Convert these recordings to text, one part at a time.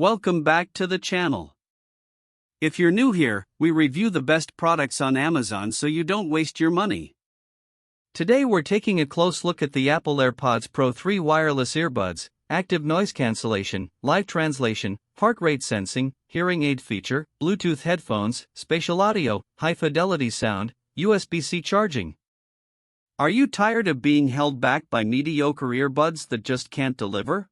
Welcome back to the channel. If you're new here, we review the best products on Amazon so you don't waste your money. Today we're taking a close look at the Apple AirPods Pro 3 wireless earbuds, active noise cancellation, live translation, heart rate sensing, hearing aid feature, Bluetooth headphones, spatial audio, high-fidelity sound, USB-C charging. Are you tired of being held back by mediocre earbuds that just can't deliver?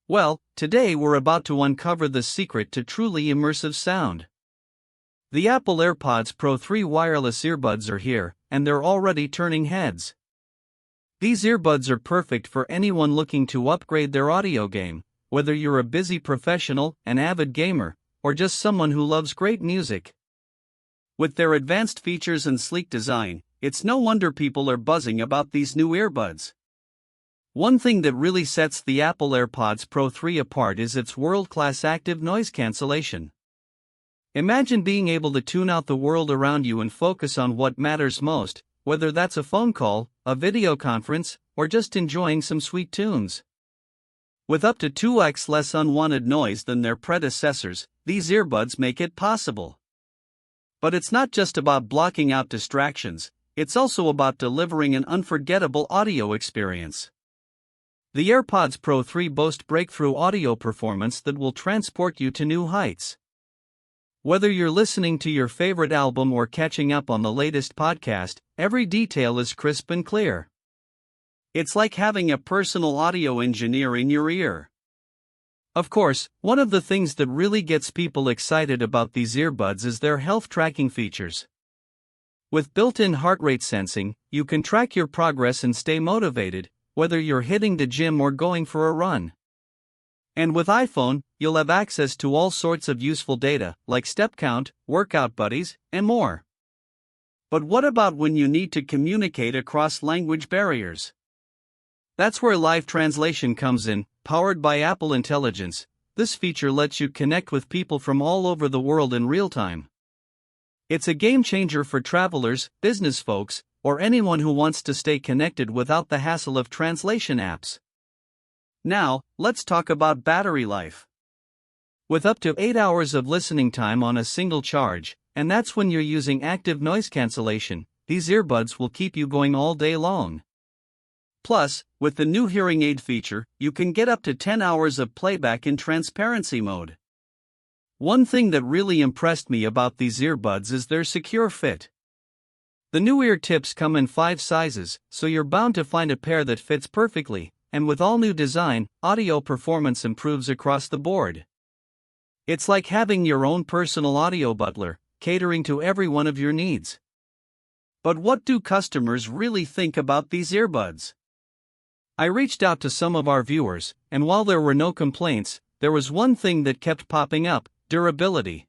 Well, today we're about to uncover the secret to truly immersive sound. The Apple AirPods Pro 3 wireless earbuds are here, and they're already turning heads. These earbuds are perfect for anyone looking to upgrade their audio game, whether you're a busy professional, an avid gamer, or just someone who loves great music. With their advanced features and sleek design, it's no wonder people are buzzing about these new earbuds. One thing that really sets the Apple AirPods Pro 3 apart is its world-class active noise cancellation. Imagine being able to tune out the world around you and focus on what matters most, whether that's a phone call, a video conference, or just enjoying some sweet tunes. With up to 2x less unwanted noise than their predecessors, these earbuds make it possible. But it's not just about blocking out distractions, it's also about delivering an unforgettable audio experience. The AirPods Pro 3 boast breakthrough audio performance that will transport you to new heights. Whether you're listening to your favorite album or catching up on the latest podcast, every detail is crisp and clear. It's like having a personal audio engineer in your ear. Of course, one of the things that really gets people excited about these earbuds is their health tracking features. With built-in heart rate sensing, you can track your progress and stay motivated, whether you're hitting the gym or going for a run. And with iPhone, you'll have access to all sorts of useful data, like step count, workout buddies, and more. But what about when you need to communicate across language barriers? That's where live translation comes in, powered by Apple Intelligence. This feature lets you connect with people from all over the world in real time. It's a game changer for travelers, business folks, or anyone who wants to stay connected without the hassle of translation apps. Now, let's talk about battery life. With up to 8 hours of listening time on a single charge, and that's when you're using active noise cancellation, these earbuds will keep you going all day long. Plus, with the new hearing aid feature, you can get up to 10 hours of playback in transparency mode. One thing that really impressed me about these earbuds is their secure fit. The new ear tips come in 5 sizes, so you're bound to find a pair that fits perfectly, and with all new design, audio performance improves across the board. It's like having your own personal audio butler, catering to every one of your needs. But what do customers really think about these earbuds? I reached out to some of our viewers, and while there were no complaints, there was one thing that kept popping up: durability.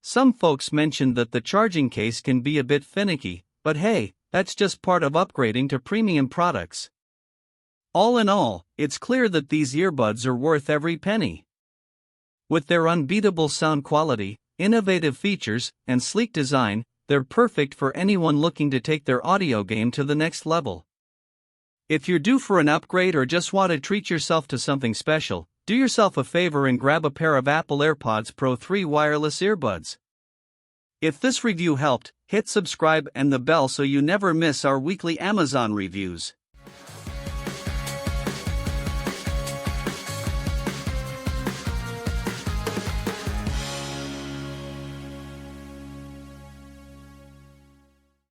Some folks mentioned that the charging case can be a bit finicky, but hey, that's just part of upgrading to premium products. All in all, it's clear that these earbuds are worth every penny. With their unbeatable sound quality, innovative features, and sleek design, they're perfect for anyone looking to take their audio game to the next level. If you're due for an upgrade or just want to treat yourself to something special, do yourself a favor and grab a pair of Apple AirPods Pro 3 wireless earbuds. If this review helped, hit subscribe and the bell so you never miss our weekly Amazon reviews.